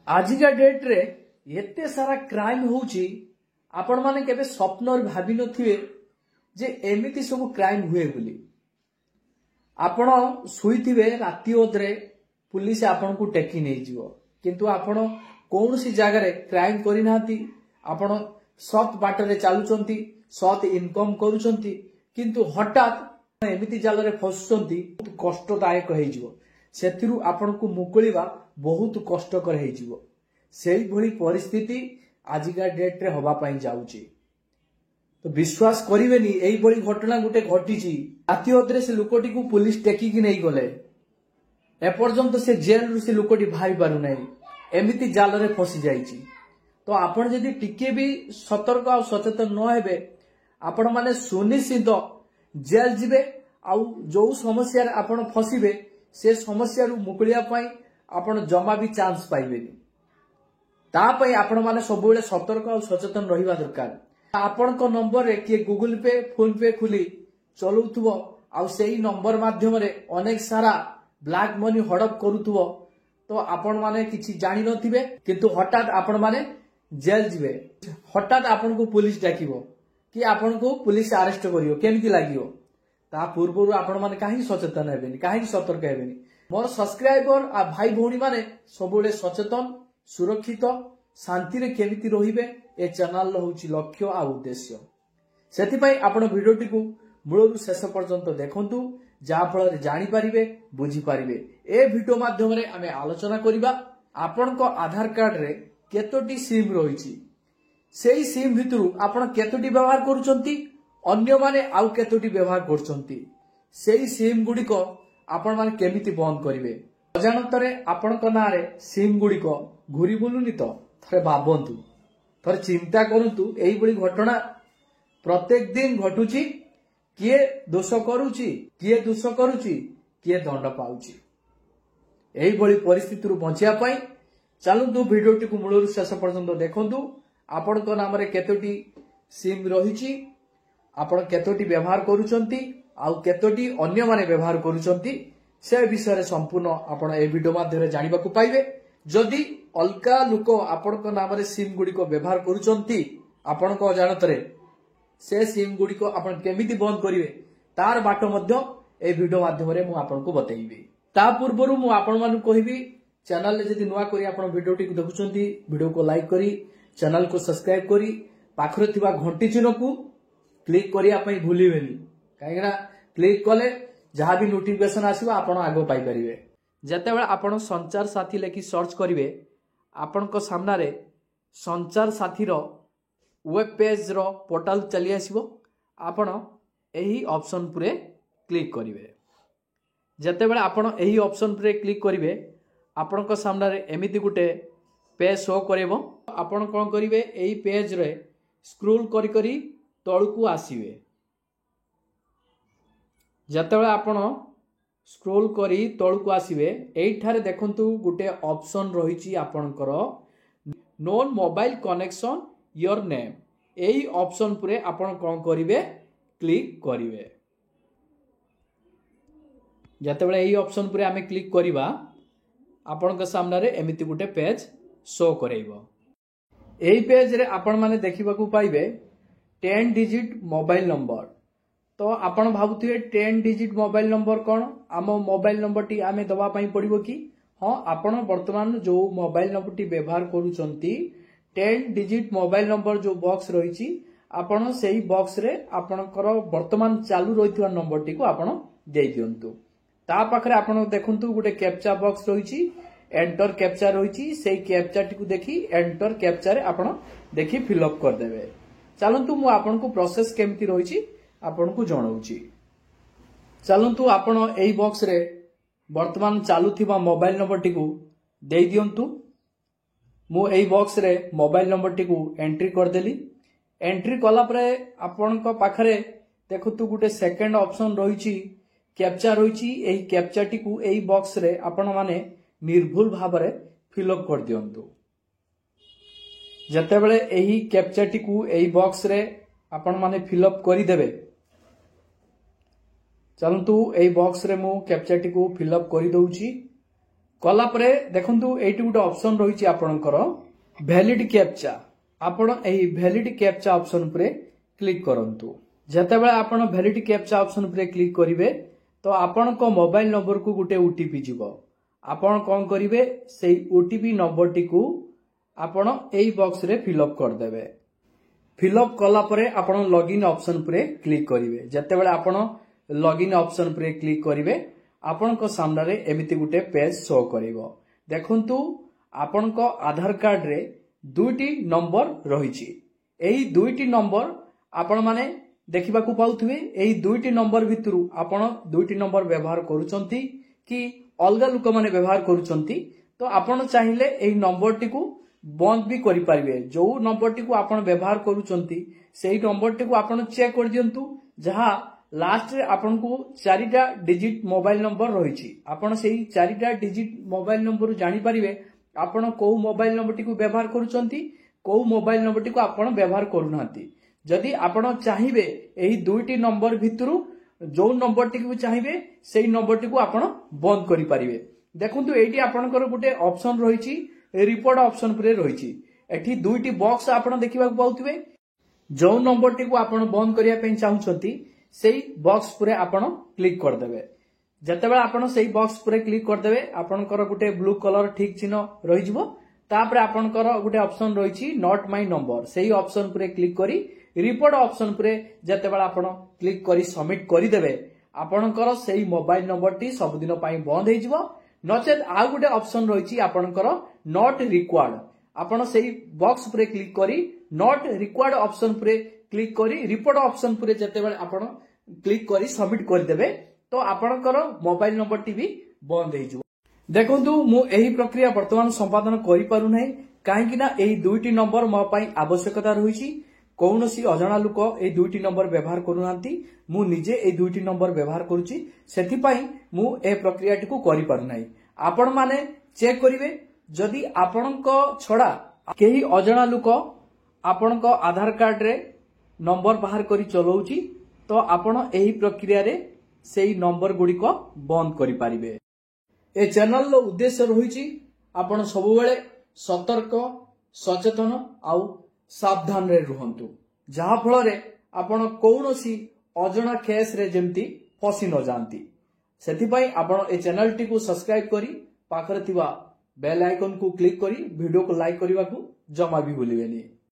आजिका date रे एते सारा क्राइम होउची आपण माने केबे स्वप्न भाबी नथिबे जे एमिति सब क्राइम हुए बोली। आपण सुईथिबे राति ओदरे पुलिस आपण को टेकी नै जिवो किंतु आपण कोनसी जगह रे क्राइम करि नाती। आपण सत बाटरे चालुचंती सत इनकम करूचंती किंतु हठात एमिति जाल रे फसुचंती बहुत कष्टदायक हे जिवो। सेथिरु आपण को मुकुलिबा बहुत कष्टकर हे जिवो। सेही भली परिस्थिति आजिका डेट रे होबा पई जाउची। तो विश्वास करिवेनी एई भली घटना गुटे घटिची। राति अदरे से लोकटी को पुलिस टेकी कि नै गले एपर्यंत से जेल रु से लोकटी भाई पारु नै एमिति जाल रे फसी जाईची। तो आपण जदी टिके भी सतर्क आ सचेतन न हेबे आपण माने सुनिश्चित जेल जिबे आउ जो समस्या रे आपण फसीबे से समस्या रु मुकुलिया पई आपण जमा भी चांस पाइबेनी। ता पई आपण माने सब बेले सतर्क आ सचेतन रहिबा दरकार। आपण को नंबर रे कि गूगल पे फोन पे खुली चलुथुबो आ सेही नंबर माध्यम रे अनेक सारा ब्लैक मनी हड़प करूथुबो तो आपण माने किछि जानि नथिबे किंतु हठात आपण माने जेल जिबे। हठात आपण को पुलिस डाकिबो कि आपण को पुलिस अरेस्ट करियो केमिति लागियो। ता पूर्वरु आपण माने काहे सचेतन हेबेनी काहे सतर्क हेबेनी। मोर सब्सक्राइबर आ भाई भौणी माने सबुले सचेतन सुरक्षित शांति रे केमिति रहिबे ए चैनल होउची लक्ष्य आ उद्देश्य। सेति पई आपण वीडियोटी को मूलरु शेष पर्यंत देखंतु जा फल रे जानि परिबे बुझी परिबे। ए वीडियो माध्यम रे आमे आलोचना करिबा आपण को आधार कार्ड रे केतोटी सिम रहिची सेही सिम भितरु आपण केतोटी व्यवहार करूचंती अन्य माने आउ केतोटी व्यवहार करचंती सेही सिम गुडी को आपण माने केमिति बंद करिवे। अजानतरे आपण को नारे सिम गुडी को घुरी बुलुनी तो थरे भाबंतु थरे चिंता करंतु एई बडी घटना प्रत्येक दिन घटुची। किए दोष करूची किए दोष करूची किए दंड पाउची। एई बडी परिस्थिति रु बचिया पई चलंतु वीडियोटी को मूलरु शेष पर्यंत देखंतु। आपण को नाम रे केतोटी सिम रहिची आपण केतोटी व्यवहार करूचंती आउ केतोटी अन्य माने व्यवहार करूचंती से विषय संपूर्ण आपण ए वीडियो माध्यम रे जानिबा को पाइबे। जदि अलका लोक आपण को नाम रे सिम गुडी को व्यवहार करूचंती आपण को जानतरे से सिम गुडी को आपण केमिति बंद करिवे तार बाट मध्य ए वीडियो माध्यम रे मु आपण को बतैबी। ता पूर्वरु मु आपण मानु कहिबी चैनल ले जदि नुवा करी आपण वीडियोटी को देखुचंती वीडियो को लाइक करी चैनल को सब्सक्राइब करी पाखरे थिबा घंटी चिन्ह को क्लिक करिया पई भूलिबेनी काहेना क्लिक कले जहा भी नोटिफिकेशन आसीबा आपण आगो पाई परिबे। जतेबेले आपण संचार साथी लेखि सर्च करिवे आपण को सामना रे संचार साथी रो वेब पेज रो पोर्टल चली आसीबो। आपण एही ऑप्शन पुरे क्लिक करिवे। जतेबेले आपण एही ऑप्शन पुरे क्लिक करिवे आपण को सामना रे एमिति गुटे पेज शो करेबो। आपण कोन करिवे एही पेज रे स्क्रॉल करी करी तळकू आसीबे। जतेबेले आपण स्क्रॉल करी तळकू आसीबे एठारे देखंतु गुटे ऑप्शन रहिची आपनकर known mobile connection your name एही ऑप्शन पुरे आपण कोन करिवे क्लिक करिवे। जतेबेले एही ऑप्शन पुरे आमे क्लिक करिबा आपण के सामने रे एमिति गुटे पेज शो करेइबो। एही पेज रे आपण माने देखिबा को पाइबे 10 डिजिट मोबाइल नंबर। तो आपण भाबुथिबे 10 डिजिट मोबाइल नंबर कोन आम मोबाइल नंबर टी आमे दबा पई पड़िबो कि हां आपण वर्तमान जो मोबाइल नंबर टी व्यवहार करूचंती 10 डिजिट मोबाइल नंबर जो बॉक्स रहिची आपण सेही बॉक्स रे आपणकर वर्तमान चालू रहितवा नंबर टी को आपण देई दियंतु। ता पाखरे आपण देखंतु गुटे कैप्चा बॉक्स रहिची एंटर कैप्चा रहिची सेही कैप्चा टी को देखि एंटर कैप्चा रे आपण देखि फिल अप कर देबे। चलंतु मु आपण को प्रोसेस केमति रहिची आपण को जणाउची। चलंतु आपण एही बॉक्स रे वर्तमान चालू थिबा मोबाइल नंबर टी को देई दियंतु। मु एही बॉक्स रे मोबाइल नंबर टी को एंट्री कर देली। एंट्री कला परे आपण को पाखरे देखंतु गुटे सेकंड ऑप्शन रहिची कैप्चा रहिची एही कैप्चा टी को एही बॉक्स रे आपण माने निर्भुल भाबरे फिल अप कर दियंतु। जतेबेले एही कैप्चा टी को एही बॉक्स रे आपण माने फिल अप करि देबे। चलंतु एही बॉक्स रे मु कैप्चा टी को फिल अप करि दउची। कला परे देखंतु एठी गुटे ऑप्शन रहिछि आपणकर वैलिड कैप्चा। आपण एही वैलिड कैप्चा ऑप्शन उपरे क्लिक करंतु। जेतेबेले आपण वैलिड कैप्चा ऑप्शन उपरे क्लिक करिवे तो आपणक मोबाइल नंबर को गुटे ओटीपी जीवो। आपण कोन करिवे सेही ओटीपी नंबर टी को आपण एही बॉक्स रे फिल अप कर देबे। फिल अप कला परे आपण लॉगिन ऑप्शन उपरे क्लिक करिवे। जेतेबेले आपण लॉगिन ऑप्शन उपरे क्लिक करिवे आपणक सामने रे एमिति गुटे पेज शो करिवो। देखंतु आपणक आधार कार्ड रे दुईटी नंबर रहिछि। एही दुईटी नंबर आपण माने देखिबाकू पाउथिबे। एही दुईटी नंबर भितरु आपण दुईटी नंबर व्यवहार करूचंती कि अलगा लोक माने व्यवहार करूचंती तो आपण चाहिले एही नंबर टी को बंद भी करि परिबे। जो नंबर टी को आपण व्यवहार करूचंती सेही नंबर टी को आपण चेक कर दियंतु जहा लास्ट रे आपण को 4टा डिजिट मोबाइल नंबर रहिछि। आपण सेही 4टा डिजिट मोबाइल नंबर जानि परिबे आपण को मोबाइल नंबर टी को व्यवहार करूचंती को मोबाइल नंबर टी को आपण व्यवहार करूनांती। जदि आपण चाहिबे एही दुईटी नंबर भितरु जो नंबर टी को चाहिबे सेही नंबर टी को आपण बंद करि परिबे। देखंतु एठी आपणकर गुटे ऑप्शन रहिछि रिपोर्ट ऑप्शन परे रहिछि। एठी दुईटी बॉक्स आपण देखिबाकू पाउथिबे। जो नंबर टी को आपण बंद करिया पे चाहुचंती सेही बॉक्स परे आपण क्लिक कर देबे। जेतेबेले आपण सेही बॉक्स परे क्लिक कर देबे आपणकर गुटे ब्लू कलर ठीक चिन्ह रहि जिवो। तापरे आपणकर गुटे ऑप्शन रहिछि नॉट माय नंबर सेही ऑप्शन परे क्लिक करी रिपोर्ट ऑप्शन परे जेतेबेले आपण क्लिक करी सबमिट करि देबे आपणकर सेही मोबाइल नंबर टी सब दिन पई बंद हे जिवो। नचेत आ गुटे ऑप्शन रहिछि आपणकर नॉट रिक्वायर्ड। आपण सेही बॉक्स परे क्लिक करी नॉट रिक्वायर्ड ऑप्शन परे क्लिक करी रिपोर्ट ऑप्शन परे जेतेबेले आपण क्लिक करी सबमिट कर देबे तो आपणकर मोबाइल नंबर टी भी बंद हे जिवो। देखंतु मु एही प्रक्रिया वर्तमान संपादन करि पारु नै काहेकि ना एही दुईटी नंबर मो पई आवश्यकता रहिछि। कौनसी अजणा लोक एही दुईटी नंबर व्यवहार करूनांती मु निजे एही दुईटी नंबर व्यवहार करूछि सेथि पई मु ए प्रक्रिया टी को करि पारु नै। आपण माने चेक करिवे जदि आपणक छडा केही अजणा लोक आपणक आधार कार्ड रे नंबर बाहर करी चलौछि तो आपण एही प्रक्रिया रे सेही नंबर गुडी को बंद करि पारिबे। ए चैनल रो उद्देश्य रहिछि आपण सब बेले सतर्क सचेतन आउ सावधान रे रुहंतु जहा फल रे आपण कौनसी अजणा केस रे जेमती फसी न जानती। सेथि पई आपण ए चैनल टी को सब्सक्राइब करी पाखरे थिबा बेल आइकन को क्लिक करी वीडियो को लाइक करबा को जमा भी भूलिबेनी।